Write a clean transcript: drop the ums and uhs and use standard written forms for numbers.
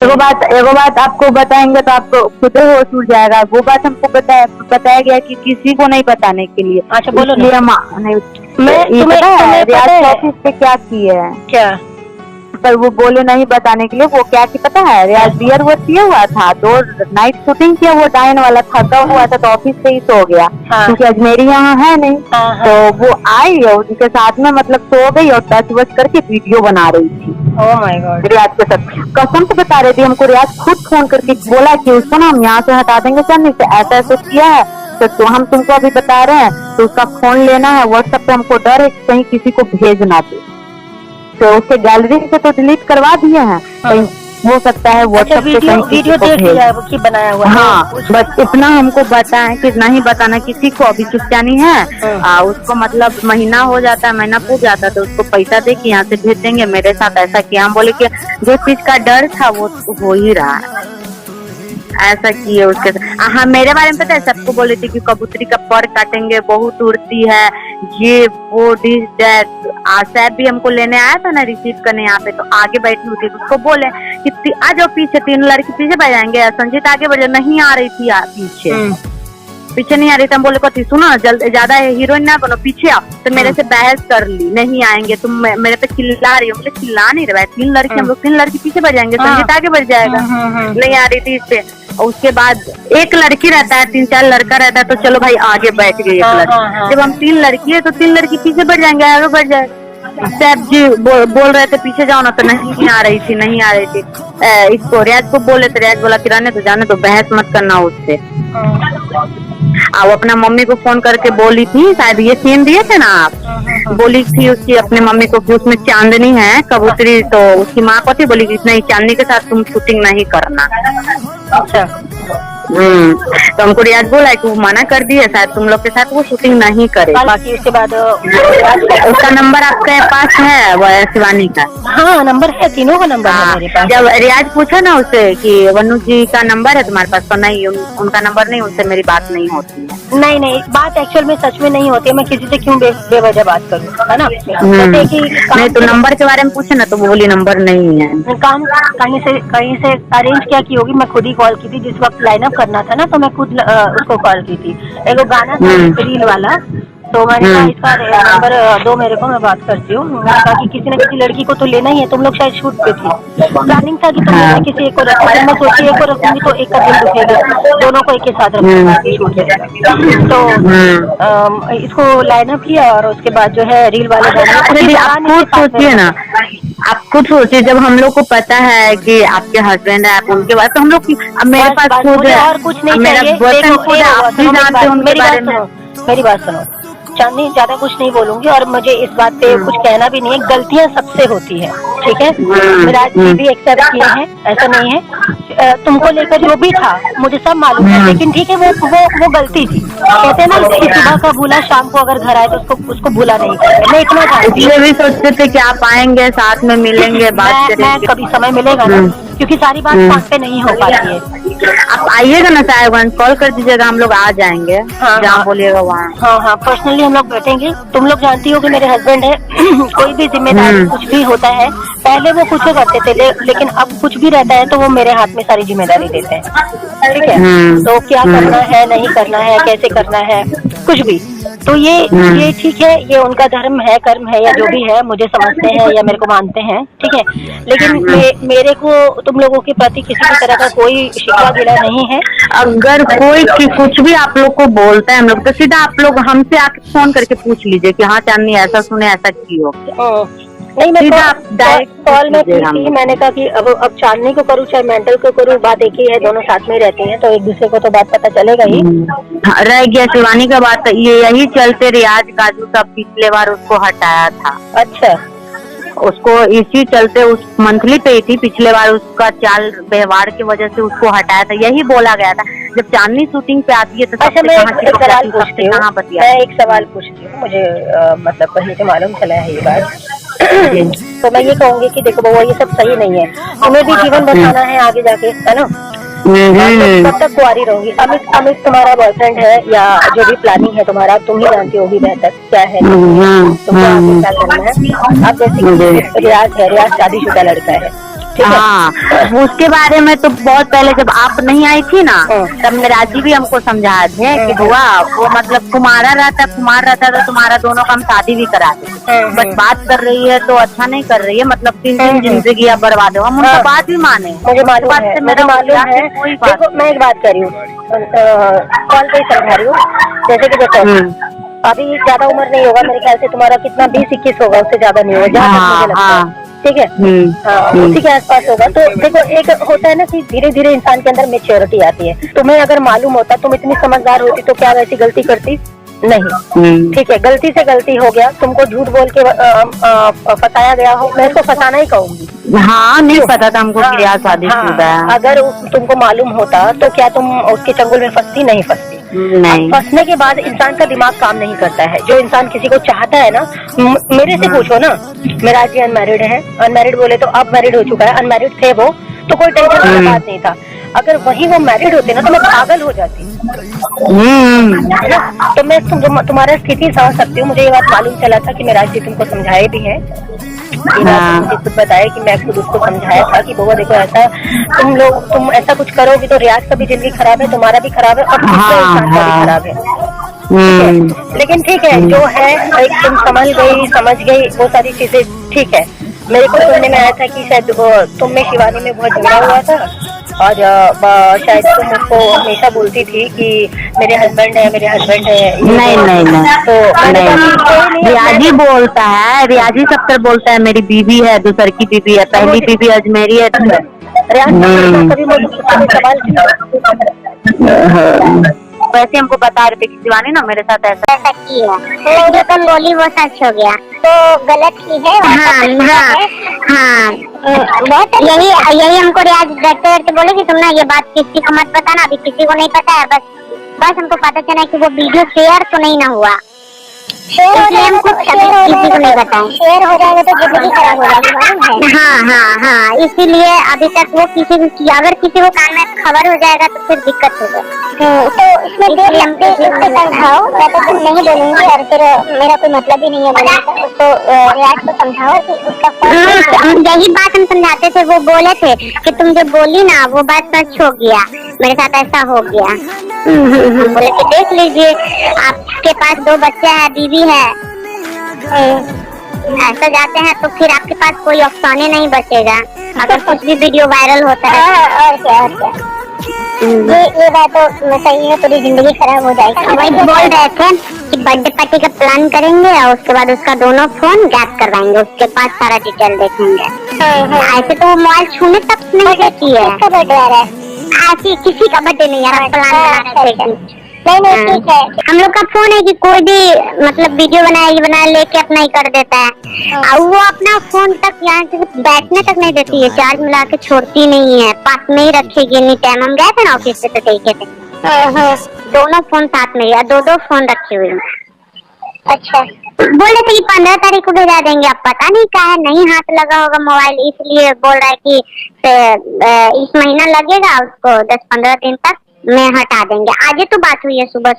एगो बात आपको बताएंगे तो आपको खुद होश उड़ जाएगा। वो बात हमको बताया गया कि किसी को नहीं बताने के लिए। अच्छा बोलो इसलिए ना। नहीं, मैं तुम्हें रियाज पता है ऑफिस पे क्या किए है, क्या? पर वो बोले नहीं बताने के लिए। वो क्या कि पता है, रियाज बियर वो पिया हुआ था, 2 नाइट शूटिंग किया, वो डाइन वाला थका हुआ था तो ऑफिस से ही सो गया। हाँ। क्योंकि अजमेरी यहाँ है नहीं। हाँ, हाँ। तो वो आई और उनके साथ में मतलब सो गई और टच वच करके वीडियो बना रही थी। Oh my God. रियाज के साथ कसम से बता रही थी हमको। रियाज खुद फोन करके बोला कि उसको ना हम यहाँ से हटा देंगे सर, नहीं तो ऐसा ऐसा किया है तो हम तुमको अभी बता रहे हैं, तो उसका फोन लेना है। व्हाट्सएप पे हमको डर है कि कहीं किसी को भेज ना दे, तो उसके गैलरी से तो डिलीट करवा दिए हैं। कहीं हो सकता है व्हाट्सएप पे कहीं वीडियो देख लिया है कि बनाया हुआ है। हाँ, बस इतना हमको बताएं कि नहीं बताना किसी को। अभी चुपचानी है उसको, मतलब महीना हो जाता है, महीना पूछ जाता है तो उसको पैसा दे कि यहाँ से भेज देंगे। मेरे साथ ऐसा किया, हम बोले कि जो चीज का डर था वो हो ही रहा है, ऐसा किए उसके साथ। हाँ, मेरे बारे में पता है, सबको बोले थे कि कबूतरी का पर काटेंगे, बहुत उड़ती है, ये वो डिश दैट। सैफ भी हमको लेने आया था ना रिसीव करने यहाँ पे, तो आगे बैठी हुई थी, उसको बोले कि आ जाओ पीछे, 3 लड़की पीछे बैठ जाएंगे, संजीत आगे बढ़ जाओ। नहीं आ रही थी पीछे नहीं आ रही थी। हम बोले कथी, सुनो ज्यादा हीरोइन ना बनो, पीछे आओ। तो मेरे से बहस कर ली, नहीं आएंगे तुम, मेरे पे चिल्ला रही हो। बोले चिल्ला नहीं रहा है, 3 लड़की हम लोग 3 लड़की पीछे बढ़ जाएंगे, संजीत आगे बढ़ जाएगा। नहीं आ रही थी इससे। और उसके बाद एक लड़की रहता है, 3-4 लड़का रहता है, तो चलो भाई आगे बैठ गई एक लड़की। जब हम 3 लड़की है तो 3 लड़की पीछे बढ़ जाएंगे, आगे बढ़ जाएगा। सैफ जी बोल रहे थे पीछे जाओ ना, तो नहीं आ रही थी। इसको रियाज को बोले तो रियाज बोला कि रहने तो जाने तो, बहस मत करना उससे। वो अपना मम्मी को फोन करके बोली थी, शायद ये सीन दिए थे ना आप, बोली थी उसकी अपने मम्मी को कि उसमें चांदनी है कबूतरी, तो उसकी माँ को थी बोली कि नहीं, चांदनी के साथ तुम शूटिंग नहीं करना। अच्छा। तो हमको रियाज बोला कि वो मना कर दिए, शायद तुम लोग के साथ वो शूटिंग नहीं करे। बाकी उसके बाद उसका नंबर आपके पास है शिवानी का? हाँ, नंबर है, तीनों का नंबर है मेरे पास। जब रियाज पूछा ना उससे कि वनु जी का नंबर है तुम्हारे पास, तो नहीं, उनका नंबर नहीं, उनसे मेरी बात नहीं होती है। नहीं, बात एक्चुअल में सच में नहीं होती है। मैं किसी से क्यों बेवजह बात करूँ, है ना? नहीं तो नंबर के बारे में पूछे ना, तो वो बोली नंबर नहीं है। काम कहीं से अरेंज क्या की होगी। मैं खुद ही कॉल की थी जिस वक्त लाइन अप करना था ना, तो मैं खुद उसको कॉल की थी। एक गाना था रील वाला, तो मैंने कहा इसका नंबर दो मेरे को, मैं बात करती हूँ। मैंने कहा कि किसी न किसी लड़की को तो लेना ही है, तुम लोग शायद शूट पे थी, प्लानिंग था कि तुम लोग ने किसी एक को रखा। मैं सोची एक को रखूंगी तो एक का दिल दुखेगा, दोनों को एक के साथ रखूंगी शूट में। तो इसको लाइन अप किया और उसके बाद जो है रील वाले गाने। आप खुद सोचिए ना, आप खुद सोचिए, जब हम लोग को पता है कि आपके हस्बैंड है, आप उनके बाद तो हम लोग मेरे पास खुद है और कुछ नहीं मेरा चाहिए। मेरी बात सुनो, चांदनी, ज्यादा कुछ नहीं बोलूंगी और मुझे इस बात पे कुछ कहना भी नहीं है। गलतियां सबसे होती है, ठीक है? विराज जी भी एक्सेप्ट किए हैं, ऐसा नहीं है। तुमको लेकर जो भी था मुझे सब मालूम है, लेकिन ठीक है, वो गलती थी। कहते हैं ना कि सुबह का भूला शाम को अगर घर आए तो उसको भूला नहीं करते। मैं इतना जानती हूँ। भी सोचते थे कि आप आएंगे, साथ में मिलेंगे, बात करेंगे। कभी समय मिलेगा ना, क्योंकि सारी बात फोन पे नहीं हो पाती है। आप आइएगा ना साहिबगंज, कॉल कर दीजिएगा, हम लोग आ जाएंगे। जहाँ बोलिएगा वहाँ। हाँ, पर्सनली हम लोग बैठेंगे। तुम लोग जानती हो कि मेरे हस्बैंड है, कोई भी जिम्मेदारी कुछ भी होता है, पहले वो कुछ करते थे, लेकिन अब कुछ भी रहता है तो वो मेरे हाथ में सारी जिम्मेदारी देते हैं, ठीक है? तो क्या करना है, नहीं करना है, कैसे करना है, कुछ भी। तो ये ठीक है, ये उनका धर्म है, कर्म है, या जो भी है, मुझे समझते हैं या मेरे को मानते हैं, ठीक है? लेकिन मेरे को तुम लोगों के प्रति किसी भी तरह का कोई शिकवा गिला नहीं है। अगर कोई कुछ भी आप लोग को बोलता है हम लोग, तो सीधा आप लोग हमसे आके फोन करके पूछ लीजिए कि हाँ चांदनी ऐसा सुने, ऐसा की हो क्या। नहीं, मैं डायरेक्ट कॉल में की थी। मैंने कहा कि अब चांदनी को करूँ चाहे मेंटल को करूँ, बात एक ही है, दोनों साथ में रहती हैं, तो एक दूसरे को तो बात पता चलेगा ही। रह गया शिवानी का बात, ये यही चलते रियाज काजू का पिछले बार उसको हटाया था। अच्छा, उसको इसी चलते उस मंथली पे ही थी, पिछले बार उसका चाल व्यवहार की वजह से उसको हटाया था, यही बोला गया था। जब चांदनी शूटिंग पे आती है तो अच्छा, मैं एक सवाल पूछती हूँ, मुझे मतलब कहीं से मालूम चला है ये बात। तो मैं ये कहूँगी कि देखो बउआ, ये सब सही नहीं है। तुम्हें भी जीवन बचाना है आगे जाके, है ना? कब तक कुंवारी रहूंगी? अमित तुम्हारा बॉयफ्रेंड है या जो भी प्लानिंग है तुम्हारा, तुम ही जानती होगी बेहतर क्या है, तुमको आगे क्या करना है। अब जैसे रियाज है, रियाज शादीशुदा लड़का है, ठीक है। हाँ, उसके बारे में तो बहुत पहले जब आप नहीं आई थी ना, तब मेराजी भी हमको समझाए थे कि बुआ वो मतलब कुमार रहता तो तुम्हारा दोनों का हम शादी भी करा देंगे, बट बात कर रही है तो अच्छा नहीं कर रही है, मतलब 3 जिंदगी अब बर्बाद हो। हम उनका बात भी माने, मुझे मालूम है, मुझे मालूम है। देखो मैं एक बात कर रही हूँ, कॉल पे ही समझा रही हूँ। जैसे कि देखो अभी ज्यादा उम्र नहीं होगा मेरे ख्याल से, तुम्हारा कितना 20-21 होगा, उससे ज्यादा नहीं होगा जहाँ तक मुझे लगता है, ठीक है। उसी के आसपास होगा। तो देखो एक होता है ना कि धीरे धीरे इंसान के अंदर मेच्योरिटी आती है। तुम्हें अगर मालूम होता, तुम इतनी समझदार होती तो क्या वैसी गलती करती नहीं? ठीक है, गलती से गलती हो गया, तुमको झूठ बोल के फंसाया गया हो, मैं इसको फंसाना ही कहूंगी। हाँ, नहीं पता था हमको कि यहाँ शादीशुदा है। अगर तुमको मालूम होता तो क्या तुम उसके चंगुल में फंसती? नहीं फंसती। नहीं। फंसने के बाद इंसान का दिमाग काम नहीं करता है। जो इंसान किसी को चाहता है ना, मेरे से पूछो ना, मेरा जी अनमैरिड है, अनमैरिड बोले तो अब मैरिड हो चुका है, अनमैरिड थे वो तो कोई टेंशन वाली बात नहीं था। अगर वही वो मैरिड होते ना तो मैं पागल हो जाती, है ना। तो मैं तुम्हारा स्थिति समझ सकती हूँ। मुझे ये बात मालूम चला था कि मेरा जी तुमको समझाए भी है, मुझे खुद बताया कि मैं खुद उसको समझाया था कि बउआ देखो ऐसा तुम ऐसा कुछ करोगी तो रियाज का भी जिंदगी खराब है, तुम्हारा भी खराब है और दूसरे इंसान का भी खराब है। लेकिन ठीक है, जो है एक तुम समझ गई वो सारी चीजें, ठीक है। मेरे को सुनने में आया था कि शायद तुम में शिवानी में बहुत झगड़ा हुआ था और शायद तुम उसको हमेशा बोलती थी कि मेरे हस्बैंड है। नहीं। तो रियाजी बोलता है, रियाजी सब तरह बोलता है मेरी बीवी है, दूसर की बीवी है, पहली बीवी अजमेरी है। कभी सवाल वैसे हमको बता रहे थे कि शिवानी ना मेरे साथ ऐसा की है, तो जो तुम बोली वो सच हो गया, तो गलत ही है। हाँ, यही हमको रियाज डरते बोले कि तुम ना ये बात किसी को मत बताना, अभी किसी को नहीं पता है, बस हमको पता चला कि वो वीडियो शेयर तो नहीं ना हुआ, शेयर हो जाएगा तो किसी को नहीं बताएं, शेयर हो जाएगा तो जिंदगी खराब हो जाएगी। हाँ, इसीलिए अभी तक वो अगर किसी को कान में खबर हो जाएगा तो फिर दिक्कत हो जाएगी। तो इसमें उसको समझाओ, मैं तो कुछ नहीं बोलूंगी और फिर मेरा कोई मतलब ही नहीं है बोलने का। उसको रियाज को समझाओ कि उसका यही बात हम समझाते थे। वो बोले थे कि तुम जो बोली ना वो बात सच हो गया, मेरे साथ ऐसा हो गया। बोले कि देख लीजिए आपके पास 2 बच्चे हैं, बीवी है, ऐसा जाते हैं तो फिर आपके पास कोई अफसाने नहीं बचेगा अगर कुछ भी वीडियो वायरल होता है। और क्या ये बात तो सही है, पूरी जिंदगी खराब हो जाएगी। वही बोल रहे थे कि बर्थडे पार्टी का प्लान करेंगे और उसके बाद उसका दोनों फोन गैप करवाएंगे, उसके पास सारा डिटेल देखेंगे। ऐसे तो वो मोबाइल छूने तक नहीं देती है। किसका बर्थडे आ रहा है? ऐसी किसी का बर्थडे नहीं आ रहा, प्लान नहीं ठीक है। हम लोग का फोन है कि कोई भी मतलब वीडियो बना लेके अपना ही कर देता है, और वो अपना फोन तक यहाँ से बैठने तक नहीं देती है, चार्ज मिला के छोड़ती नहीं है, पास में ही रखेगी एनी टाइम। हम गए थे ना ऑफिस से तो देखे थे, दोनों फोन साथ में, 2 फोन रखे हुए हैं। अच्छा, बोले थे कि 15 तारीख को भेजा देंगे, अब पता नहीं क्या है, नहीं हाथ लगा होगा मोबाइल, इसलिए बोल रहा है कि इस महीना लगेगा, उसको 10-15 दिन तक में हटा देंगे। आज तो बात हुई है सुबह।